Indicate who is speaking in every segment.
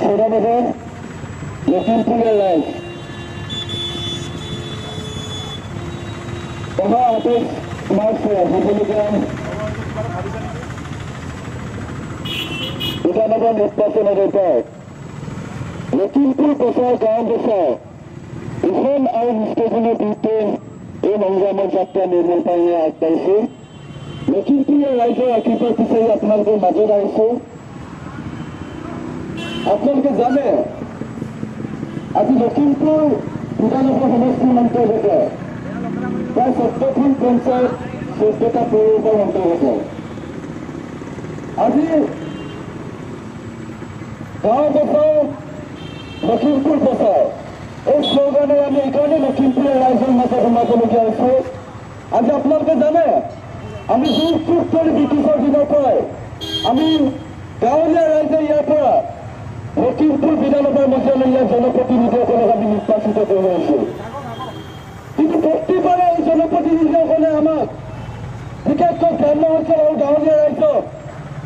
Speaker 1: সৌদাবাজার লখিমপুরের রাইজ অহা 28 মার্চে রিপাব্লিকান বিধানসভা নির্বাচনের পর লখিমপুর প্রচার গাঁও বসায় এখন আইন স্টেশনের বিরুদ্ধে এই সংগ্রামের যাত্রা নির্মলভাবে আগবাঢ়িছে। লখিমপুরের ৰাইজৰ আশীৰ্বাদ বিচাৰি আপোনালোকৰ মাজত আহিছো। আপোনালোকে জানে আজি লখিমপুৰ বিধানসভা সমষ্টিৰ অন্তৰ্গত প্ৰায় 14খন পঞ্চায়ত 14টা পৌৰসভাৰ অন্তৰ্গত আজি গাঁও বচাও লখিমপুৰ বচাও এই শ্লোগানে আমি এইকাৰণে লখিমপুৰৰ ৰাইজৰ মাজত সোমাবলগীয়া হৈছো। আজি আপোনালোকে জানে আমি যুগ যুগ ধৰি ব্ৰিটিছৰ দিনৰ পৰাই আমি গাঁৱলীয়া ৰাইজে ইয়াৰ পৰা লখিমপুৰ বিধানসভাৰ মজিয়ালৈ ইয়াৰ জনপ্ৰতিনিধিসকলক আমি নিৰ্বাচিত কৰি আছো। কিন্তু প্ৰতিবাৰে এই জনপ্ৰতিনিধিসকলে আমাক বিশেষকৈ গ্ৰাম্য অঞ্চল আৰু গাঁৱলীয়া ৰাইজক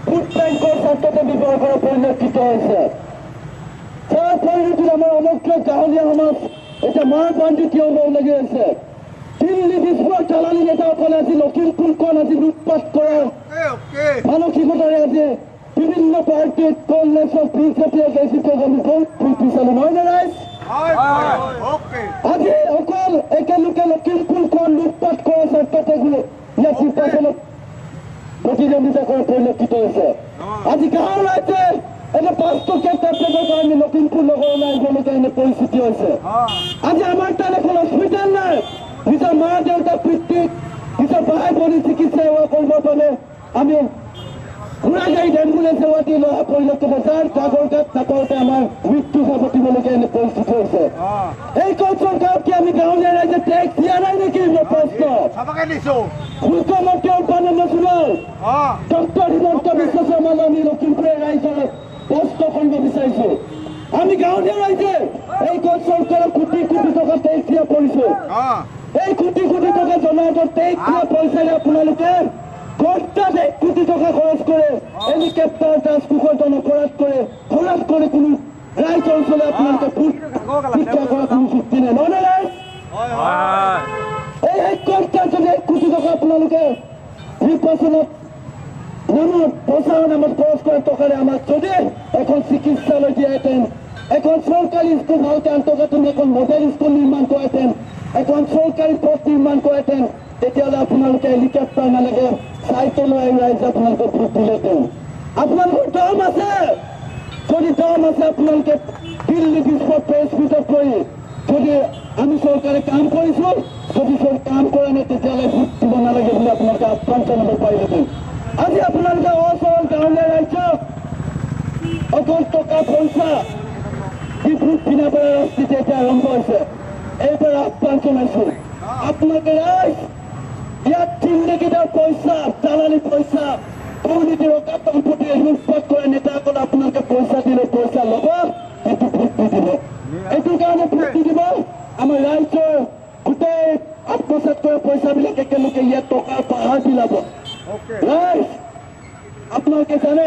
Speaker 1: ভোট বেংকৰ স্বাৰ্থতে ব্যৱহাৰ কৰা পৰিলক্ষিত হৈছে। যাৰ পৰিণতিত আমাৰ সমগ্ৰ গাঁৱলীয়া সমাজ এতিয়া মাৰ বান্ধি থিয় হ'ব লাগি আছে। দিল্লী বিস্ফোৰক দালালি নেতাসকলে আজি লখিমপুৰখন আজি লুটপাট কৰাৰ মানসিকতাৰে আজি বিভিন্ন পাৰ্টিত কংগ্ৰেছৰ বিজেপিয়ে গেছিতে আমি বহুত ফূৰ্তি চালো নহয় নে ৰাইজ? আজি অকল একেলোকে লখিমপুৰখন লুটপাট কৰাৰ স্বাৰ্থতে ইয়াত নিৰ্বাচনত প্ৰতিদ্বন্দ্বিতা কৰা পৰিলক্ষিত হৈছে। আজি গাঁৱৰ ৰাইজে এনে 5 টকীয়া টেবলেটৰ কাৰণে লখিমপুৰ নগৰ ৰাইজলৈকে এনে পৰিস্থিতি হৈছে। আজি আমাৰ তাত এখন হস্পিটেল নাই। নিজৰ মা দেউতা পিতৃক নিজৰ ভাই ভনী চিকিৎসা সেৱা কৰিবৰ বাবে আমি ঘোঁৰা গাড়ীত এম্বুলেন্স সেৱা দি লোৱা পৰিলক্ষিত যাৰ কাগৰ গাত নাপাওঁতে আমাৰ মৃত্যু সাৱটিবলগীয়া এনে পৰিস্থিতি হৈছে। এই চৰকাৰক কি আমি গাঁৱলীয়া ৰাইজে টেক্স দিয়া নাই নেকি? প্ৰশ্ন মুখ্যমন্ত্ৰী উপানন্দ সোণোৱাল ডক্টৰ হিমন্ত বিশ্ব শৰ্মালৈ আমি লখিমপুৰৰ ৰাইজৰ প্ৰশ্ন কৰিব বিচাৰিছো। আমি গাঁৱলীয়া ৰাইজে এই চৰকাৰক কোটি কোটি টকা টেক্স দিয়া পৰিছো। এই কোটি কোটি টকা জনাওঁতে টেক্স দিয়া পইচাৰে আপোনালোকে ঘণ্টাত 1 কোটি টকা খৰচ কৰে হেলিকপ্টাৰ ট্ৰান্সপোৰ্টন অপৰাধ কৰে খৰচ কৰি কোনো ৰাইজ অঞ্চলে আপোনালোকে শিক্ষা কৰা কোনো চুক্তি নাই নহয় নে ৰাইজ? এই ঘণ্টাত যদি 1 কোটি টকা আপোনালোকে নিৰ্বাচনত নামত প্ৰচাৰৰ নামত খৰচ কৰা টকাৰে আমাক যদি এখন চিকিৎসালয় দিয়াহেঁতেন, এখন চৰকাৰী স্কুল ভালকে আন্তঃগাঁথনি এখন মডেল স্কুল নিৰ্মাণ কৰাহেঁতেন, এখন চৰকাৰী পথ নিৰ্মাণ কৰাহেঁতেন, তেতিয়াহ'লে আপোনালোকে হেলিকপ্টাৰ নালাগে চাইকেল আহি ৰাইজে আপোনালোকে ভোট দিলেহেঁতেন। আপোনালোকৰ দম আছে, যদি দম আছে আপোনালোকে দিল্লী বিস্ফোৰক প্ৰেছ মিটত কৰি যদি আমি চৰকাৰে কাম কৰিছো, যদি কাম কৰা নাই তেতিয়াহ'লে ভোট দিব নালাগে বুলি আপোনালোকে আহ্বান জনাব পাৰিলেহেঁতেন। আজি আপোনালোকে অচৰল গাঁৱলীয়া ৰাইজক অকল টকা পইচা দি ভোট কিনা পৰা ৰাজনীতি এতিয়া আৰম্ভ হৈছে। এইবাৰ আহ্বান জনাইছো আপোনালোকে ৰাইজ ইয়াত জিন্দগীদাৰ পইচা দালালি পইচা দুৰ্নীতিৰ অকাত সম্পত্তিৰে লুটপাট কৰা নেতাসকলে আপোনালোকে পইচা দিলে পইচা ল'ব, কিন্তু ভোট নিদিব। এইটোৰ কাৰণে ভোট নিদিব। আমাৰ ৰাইজৰ গোটেই আত্মসাৎ কৰা পইচাবিলাক একেলগে ইয়াত টকাৰ পাহাৰ বিলাব। ৰাইজ আপোনালোকে জানে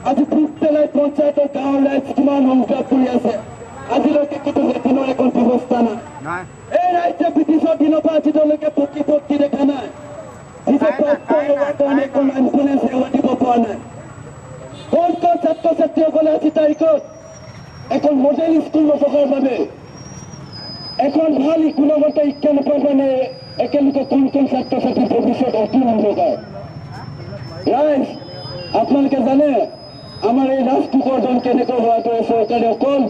Speaker 1: আজি ভোট পেলাই পঞ্চায়তৰ গাঁৱৰ ৰাইজ কিমান সংগ্ৰাম কৰি আছে। আজিলৈকে কিন্তু লেট্ৰিনৰ এখন ব্যৱস্থা নাই। এই ৰাজ্যে ব্ৰিটিছৰ দিনৰ পৰা আজিলৈকে প্ৰতিপত্তি দেখা নাই। নিজৰ প্ৰাপ্ত হোৱাৰ কাৰণে এখন এম্বুলেন্স সেৱা দিব পৰা নাই। ক'ত ক'ত ছাত্ৰ ছাত্ৰীসকলে আজি তাৰিখত এখন মডেল স্কুল নথকাৰ বাবে, এখন ভাল গুণগত শিক্ষা নোপোৱাৰ কাৰণে একেলগে কোন কোন ছাত্ৰ ছাত্ৰীৰ ভৱিষ্যত অতি অন্ধকাৰ। ৰাইজ আপোনালোকে জানে আমাৰ এই ৰাজকুকৰজন কেনেকৈ হোৱাটো চৰকাৰে অকল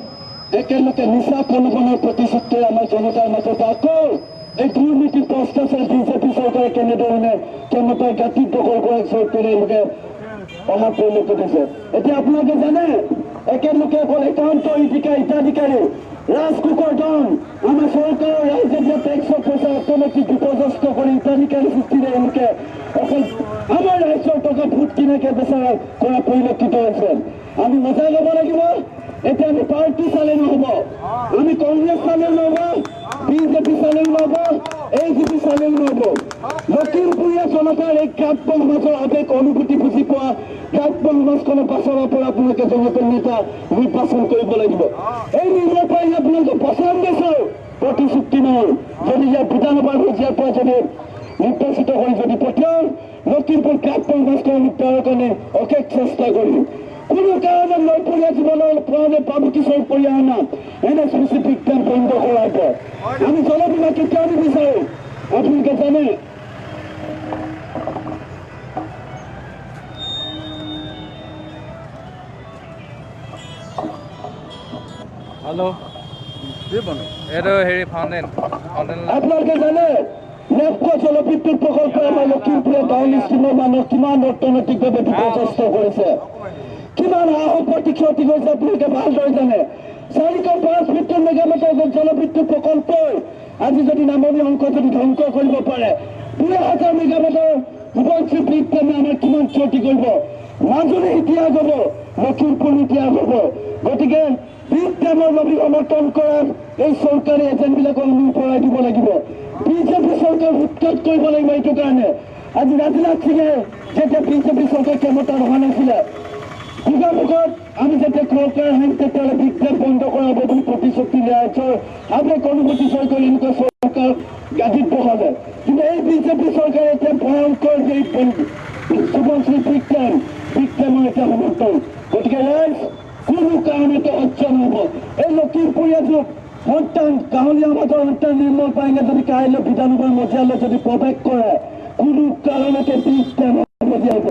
Speaker 1: একেলগে নিচা প্ৰলোভনৰ প্ৰতিশ্ৰুতিৰে আমাৰ জনতাৰ মাজত আকৌ এই দুৰ্নীতি ভ্ৰষ্টাচাৰ বিজেপি চৰকাৰে কেনেধৰণে কেনেকৈ গাঁঠিত দখল কৰা চৰকাৰে এওঁলোকে অহা পৰিলক্ষিত হৈছে। এতিয়া আপোনালোকে জানে একেলোকে অকল একাউণ্ট হিতাধিকাৰী ৰাজকুকৰজন আমাৰ চৰকাৰৰ ৰাইজে দিয়া টেক্সৰ পইচা অৰ্থনৈতিক বিপৰ্যস্ত কৰি হিতাধিকাৰী সৃষ্টিৰে এওঁলোকে অকল আমাৰ ৰাইজৰ টকা ভোট কিনাকে বেচা কৰা পৰিলক্ষিত হৈছে। আমি মজা ল'ব লাগিব। এতিয়া আমি পাৰ্টি চালে নহ'ব, আমি কংগ্ৰেছ চালে নহ'ব, বিজেপি চালেও নহব, এজিপি চালেও নহব। লখিমপুৰীয়া জনতাৰ এই গ্ৰাম্য সমাজৰ আৱেগ অনুভূতি বুজি পোৱা গ্ৰাম্য সমাজখনৰ পাছৰৰ পৰা আপোনালোকে জনতাৰ নেতা নিৰ্বাচন কৰিব লাগিব। এই নিৰ্ণয় পাই আপোনালোকে বচন দিছে প্ৰতিশ্ৰুতি নহয়। যদি ইয়াৰ বিধানসভাৰ পৰ্যায়ৰ পৰা যদি নিৰ্বাচিত হৈ যদি পঠিয়াও, লখিমপুৰ গ্ৰাম্য সমাজখনৰ উদ্ধাৰৰ কাৰণে অশেষ চেষ্টা কৰিম। কোনো কাৰণে নৈপৰীয়া জীৱনৰ কাৰণে ভাবুকি চৈপৰীয়া অনা NSPC বিজ্ঞান বন্ধ কৰাৰ পৰ আমি জলবীমা কেতিয়াও নিবিচাৰো। আপোনালোকে জানে আপোনালোকে জানে নেপকো জলবিদ্যুৎ প্ৰকল্পে আমাৰ লখিমপুৰৰ গাঁও স্কিমৰ মানুহক কিমান অৰ্থনৈতিকভাৱে বিপৰ্যস্ত কৰিছে, কিমান সা সম্পত্তি ক্ষতি কৰিছে আপোনালোকে ভালদৰে জানে। 4,5 মিটাৰ মেগাৱাটৰ জলবিদ্যুৎ প্ৰকল্পই আজি যদি নামনি অংশ যদি ধ্বংস কৰিব পাৰে, 2,000 মেগাৱাটৰ সোৱণশিৰি ব্ৰিজ ডেমে আমাৰ কিমান ক্ষতি কৰিব। মাজুলী ইতিহাস হ'ব, লখিমপুৰ ইতিহাস হ'ব। গতিকে ব্ৰিজ ডেমৰ লবি সমৰ্থন কৰা এই চৰকাৰী এজেণ্টবিলাকক আমি পৰাই দিব লাগিব। বিজেপি চৰকাৰ উৎখাত কৰিব লাগিব। এইটো কাৰণে আজি ৰাজনাথ সিঙে যেতিয়া বিজেপি চৰকাৰ ক্ষমতাত অহা নাছিলে, মুখামুখত আমি যেতিয়া চৰকাৰ আহিম তেতিয়াহ'লে বিজ্ঞান বন্ধ কৰা হ'ব বুলি প্ৰতিশ্ৰুতি দিয়াৰ আৱেগ অনুভূতি চৰকাৰ এনেকুৱা চৰকাৰ গাদীত বহালে। কিন্তু এই বিজেপি চৰকাৰে এতিয়া ভয়ংকৰ যে সোৱণশিৰি বিজ্ঞানৰ এতিয়া সমৰ্থন। গতিকে ৰাইজ কোনো কাৰণতে সহ্য নহ'ব। এই লখিমপুৰীয়া যুগ সন্তান গাঁৱলীয়া সমাজৰ সন্তান নিৰ্মল পাইঙে যদি কাইলৈ বিধানসভাৰ মজিয়ালৈ যদি প্ৰৱেশ কৰে, কোনো কাৰণতে বিজ্ঞান মজিয়াব।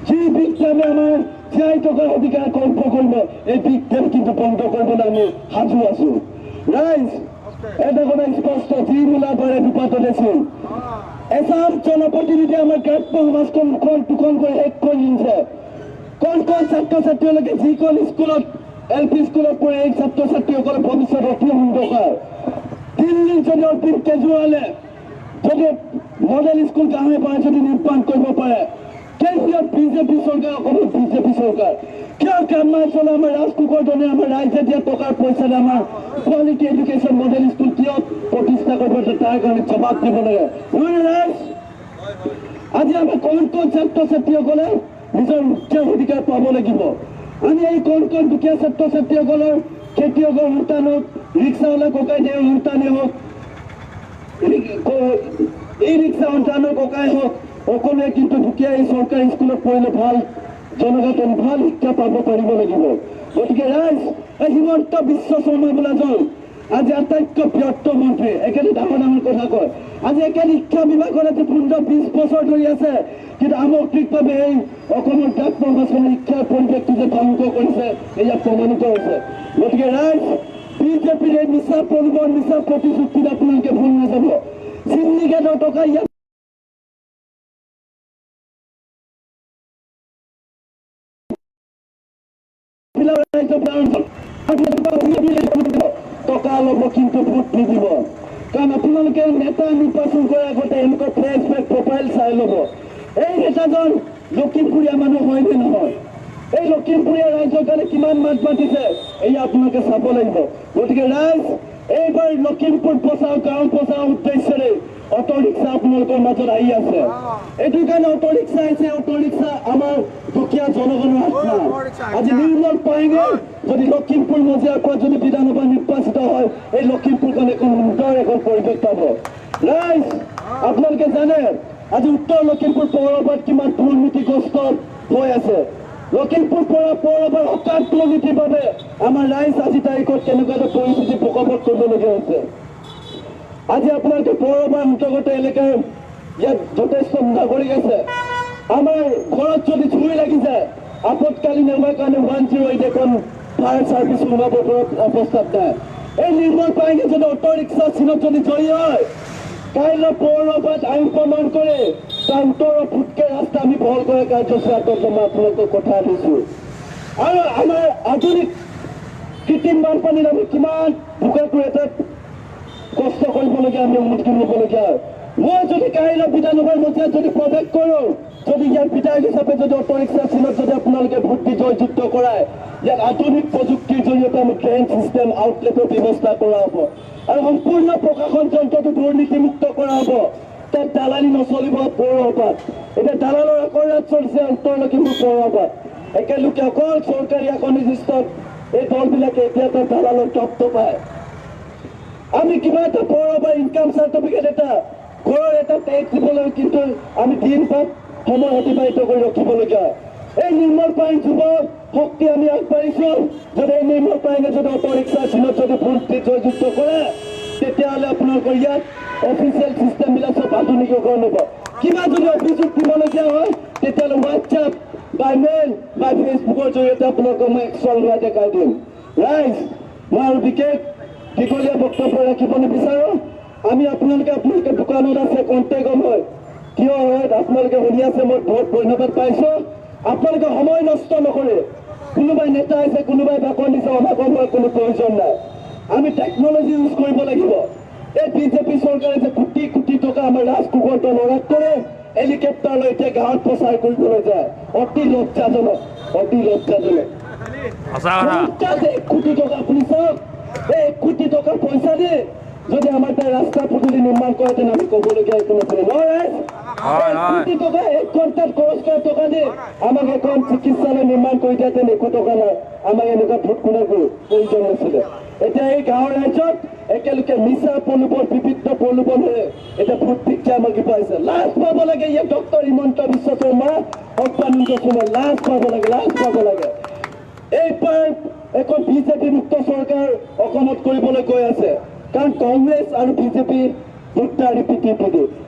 Speaker 1: যি বিজ্ঞানে আমাৰ জীয়াই থকাৰ অধিকাৰ কল্প কৰিব, এই বিজ্ঞান কিন্তু বন্ধ কৰিবলৈ আমি সাজু আছো। ৰাইজ এটা কথা স্পষ্ট, যি মূলা পাৰে দুপাতত আছিল। এচাম জনপ্ৰতিনিধি আমাৰ গ্ৰাম্য সমাজখন মুখন দুখন কৰি শেষ কৰি দিছে। কণ কণ ছাত্ৰ ছাত্ৰীলৈকে যিখন স্কুলত LP স্কুলত পঢ়ে এই ছাত্ৰ ছাত্ৰীসকলৰ ভৱিষ্যত অতি অন্ধকাৰ। দিল্লীত যদি অৰবিন্দ কেজৰিৱালে যদি মডেল স্কুল গাঁৱে গাঁৱে যদি নিৰ্মাণ কৰিব পাৰে, কেন্দ্ৰীয় বিজেপি চৰকাৰ, অসমত বিজেপি চৰকাৰ কিয় গ্ৰাম্যাঞ্চলৰ আমাৰ ৰাজকোষৰ ধৰণে আমাৰ ৰাইজে দিয়া টকাৰ পইচাৰে আমাৰ কোৱালিটি এডুকেশ্যন মডেল স্কুল কিয় প্ৰতিষ্ঠা কৰিব, তাৰ কাৰণে জবাব দিব লাগে। ৰাইজ আজি আমাৰ কণ কণ ছাত্ৰ ছাত্ৰীসকলে নিজৰ উচ্চ অধিকাৰ পাব লাগিব। আমি এই কণ কণ দুখীয়া ছাত্ৰ ছাত্ৰীসকলৰ খেতিয়কৰ সন্তান হওক, ৰিক্সাৱালা ককাই দেউৰ সন্তানেই হওক, এই ৰিক্সা সন্তানৰ ককাই হওক, সকলোৱে কিন্তু দুখীয়া এই চৰকাৰী স্কুলত পঢ়িলে ভাল জনসাধাৰণ ভাল শিক্ষা পাব পাৰিব লাগিব। গতিকে ৰাইজ এই হিমন্ত বিশ্ব শৰ্মা বোলাজন আজি আটাইতকৈ ব্যৰ্থ মন্ত্ৰী, একেবাৰে ডাঙৰ ডাঙৰ কথা কয়। আজি একেবাৰে শিক্ষা বিভাগত আজি 15-20 বছৰ ধৰি আছে, কিন্তু সামগ্ৰিকভাৱে এই অসমৰ গ্ৰাম্য সমাজখনৰ শিক্ষাৰ পৰিৱেশটো যে ধ্বংস কৰিছে এয়া প্ৰমাণিত হৈছে। গতিকে ৰাইজ বিজেপিৰ এই মিছা প্ৰলোভন মিছা প্ৰতিশ্ৰুতিত আপোনালোকে ভুল নাযাব। চিণ্ডিকেটৰ টকা ইয়াত টকা ল'ব কিন্তু ভোট নিদিব। কাৰণ আপোনালোকে নেতা নিৰ্বাচন কৰাৰ আগতে এনেকুৱা ফ্ৰেছ বেক প্ৰফাইল চাই ল'ব, এই নেতাজন লখিমপুৰীয়া মানুহ হয় নে নহয়, এই লখিমপুৰীয়া ৰাইজৰ কাৰণে কিমান মাত মাতিছে এয়া আপোনালোকে চাব লাগিব। গতিকে ৰাইজ এইবাৰ লখিমপুৰ বচাও গাঁও বচাও উদ্দেশ্যেৰে অটো ৰিক্সা আপোনালোকৰ মাজত আহি আছে। এইটো কাৰণে অটো ৰিক্সা আহিছে, অটো ৰিক্সা আমাৰ দুখীয়া জনগণৰ হাত নাই। আজি নিৰ্মল পাইঙে যদি লখিমপুৰ মজিয়াৰ পৰা যদি বিধানসভা নিৰ্বাচিত হয়, এই লখিমপুৰখন এখন সুন্দৰ এখন পৰিৱেশ পাব। ৰাইজ আপোনালোকে জানে আজি উত্তৰ লখিমপুৰ পৌৰসভাত কিমান দুৰ্নীতিগ্ৰস্ত হৈ আছে। লখিমপুৰ পৌৰসভাৰ হঠাৎ দুৰ্নীতিৰ বাবে আমাৰ ৰাইজ আজি তাৰিখত কেনেকুৱা এটা পৰিস্থিতি প্ৰকোপত কৰিবলগীয়া হৈছে। আজি আপোনালোকে পৌৰসভাৰ অন্তৰ্গত এলেকাৰ ইয়াত যথেষ্ট নাগৰিক আছে। আমাৰ ঘৰত যদি জুই লাগি যায়, আপতকালীন সেৱাৰ কাৰণে 108 এখন ফায়াৰ চাৰ্ভিছ সোমাব পৰা অৱস্থাত নাই। এই নিৰ্মল পাইঙে যদি অটো ৰিক্সা চিনত যদি জয়ী হয়, কাইলৈ পৌৰসভাত আইন প্ৰমাণ কৰে তাৰ 17 ফুটকে ৰাস্তা আমি বহল কৰা কাৰ্যসূচী হাতত মই আপোনালোকক কথা দিছো। আৰু আমাৰ আধুনিক কৃত্ৰিম বানপানীত আমি কিমান বোকাটো এটা কষ্ট কৰিবলগীয়া, আমি সন্মুখীন হ'বলগীয়া হয়। মই যদি কাইলৈ বিধানসভাৰ মজিয়াত যদি প্ৰৱেশ কৰোঁ, যদি ইয়াৰ বিধায়ক হিচাপে যদি অটো ৰিক্সা চিনত যদি আপোনালোকে ভোট দি জয়যুক্ত কৰায়, ইয়াত আধুনিক প্ৰযুক্তিৰ জৰিয়তে আমি ড্ৰেইন চিষ্টেম আউটলেটৰ ব্যৱস্থা কৰা হ'ব আৰু সম্পূৰ্ণ প্ৰশাসন যন্ত্ৰটো দুৰ্নীতিমুক্ত কৰা হ'ব। তাত দালালি নচলিব পৌৰসভাত। এতিয়া দালালৰ আকৰ্ষণ চলিছে উত্তৰ লখিমপুৰ পৌৰসভাত। একেলোকে অকল চৰকাৰী আঁচনি লিষ্টত এই দলবিলাকে এতিয়া তাত দালালৰ টপটো পায়। আমি কিবা এটা পৌৰসভাৰ ইনকাম চাৰ্টিফিকেট এটা ঘৰৰ এটা টেক্স দিবলৈ কিন্তু আমি দিন পাত সময় অতিবাহিত কৰি ৰখিবলগীয়া হয়। এই নিৰ্মল পাইন যুৱ শক্তি আমি আগবাঢ়িছো। যদি এই নিৰ্মল পাইনে যদি অটো ৰিক্সা চিনত যদি ভোট দি জয়যুক্ত কৰে, তেতিয়াহ'লে আপোনালোকৰ ইয়াত অফিচিয়েল চিষ্টেমবিলাক চব আধুনিকীকৰণ হ'ব। কিবা যদি অভিযোগ দিবলগীয়া হয়, তেতিয়াহ'লে হোৱাটছআপ বা মেইল বা ফেচবুকৰ জৰিয়তে আপোনালোকক মই একশ্যন লোৱা দেখাই দিম। ৰাইজ, মই আৰু বিশেষ দীঘলীয়া বক্তব্য ৰাখিব নিবিচাৰোঁ। আমি আপোনালোকে দোকানত আছে কণ্টেক্ট হয়, কিয় হয় আপোনালোকে শুনি আছে, মই বহুত ধন্যবাদ পাইছোঁ। আপোনালোকে সময় নষ্ট নকৰে। কোনোবাই নেতা আছে, কোনোবাই বাকন দিছে, অভাৱৰ হোৱাৰ কোনো প্ৰয়োজন নাই। আমি টেকনলজি ইউজ কৰিব লাগিব। এই বিজেপি চৰকাৰে যে কোটি কোটি টকা আমাৰ ৰাজকোষৰ তলৰাত কৰে, হেলিকপ্টাৰ লৈ এতিয়া গাঁৱত প্ৰচাৰ কৰিবলৈ যায়। অতি লজ্জাজনক, অতি লজ্জাজনক। 1 কোটি টকা আপুনি চাওক, এই 1 কোটি টকা পইচা দি যদি আমাৰ তাৰ ৰাস্তা পদূলি নিৰ্মাণ কৰে, তেনে আমি ক'বলগীয়া একো নাছিলে। নহয়, 1 কোটি টকা 1 ঘণ্টাত খৰচ কৰা টকা দি আমাক এখন চিকিৎসালয় নিৰ্মাণ কৰি দিয়াহেঁতেন 1 টকা নাই, আমাক এনেকুৱা ভোট কোনে প্ৰয়োজন নাছিলে। এতিয়া এই গাঁৱৰ ৰাইজত একেলগে মিছা প্ৰলোভন, বিভিন্ন প্ৰলোভনেৰে এতিয়া ভোট ভিক্ষা মাগি পাইছে। লাজ পাব লাগে ইয়াত ডক্টৰ হিমন্ত বিশ্ব শৰ্মা, সৰ্বানন্দ সোণোৱাল, লাজ পাব লাগে, লাজ পাব লাগে। এইবাৰ এখন বিজেপি মুক্ত চৰকাৰ অসমত কৰিবলৈ গৈ আছে, কাৰণ কংগ্ৰেছ আৰু বিজেপি দুটা ৰিপিটি।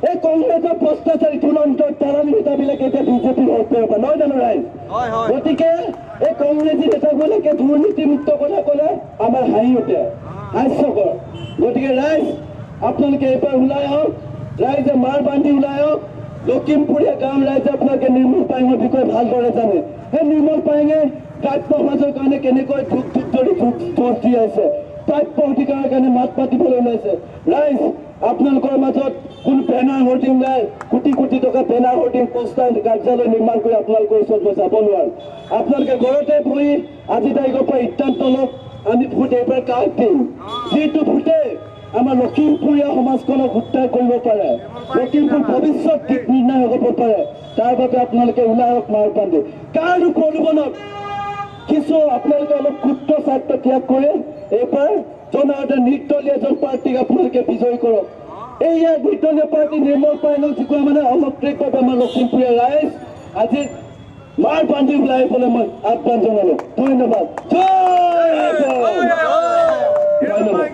Speaker 1: এই কংগ্ৰেছৰ ভ্ৰষ্টাচাৰী ধুৰন্ধৰ দালালি নেতাবিলাকে এতিয়া বিজেপিৰ হকে হ'ব, নহয় জানো ৰাইজ? গতিকে এই কংগ্ৰেছী নেতাবিলাকে দুৰ্নীতিমুক্ত কথা ক'লে আমাৰ হাঁহি উঠে, হাস্যকৰ। গতিকে ৰাইজ, আপোনালোকে এইবাৰ ওলাই আহক, ৰাইজে মাৰ বান্ধি ওলাই আহক। লখিমপুৰীয়া গাঁৱৰ ৰাইজে আপোনালোকে নিৰ্মল পাইঙৰ বিষয়ে ভালদৰে জানে। সেই নিৰ্মল পাইঙে প্ৰাপ্য সমাজৰ কাৰণে কেনেকৈ যুগ ধৰি যুঁজ দি আছে, প্ৰাপ্য অধিকাৰৰ কাৰণে মাত মাতিবলৈ ওলাইছে। ৰাইজ, আপোনালোকৰ মাজত কোনো বেনাৰ হোৰ্ডিং নাই, কোটি কোটি টকা বেনাৰ হোৰ্ডিং পোষ্টাৰ কাৰ্যালয় নিৰ্মাণ কৰি আপোনালোকৰ ওচৰত মই যাব নোৱাৰো। আপোনালোকে ঘৰতে বহি আজি তাৰিখৰ পৰা সিদ্ধান্ত লওক, আমি ভোট এইবাৰ কাক দিম। যিটো ভোটে আমাৰ লখিমপুৰীয়া সমাজখনক উদ্ধাৰ কৰিব পাৰে, লখিমপুৰ ভৱিষ্যত দিক নিৰ্ণায়ক হ'ব পাৰে, তাৰ বাবে আপোনালোকে ওলাই আহক মাৰ বান্ধি। কাৰো প্ৰলোভনত কিছু আপোনালোকে অলপ ক্ষুদ্ৰ স্বাৰ্থ ত্যাগ কৰে এইবাৰ জনসাধাৰণে নিৰ্দলীয় এজন পাৰ্টীক আপোনালোকে বিজয়ী কৰক। এইয়া নিৰ্দলীয় পাৰ্টী নিৰ্মল পাইঙক যিকোৱা মানে অলপভাৱে আমাৰ লখিমপুৰীয়া ৰাইজ আজি মাৰ বান্ধি ওলাই আহিবলৈ মই আহ্বান জনালো। ধন্যবাদ। জয় ধন্যবাদ।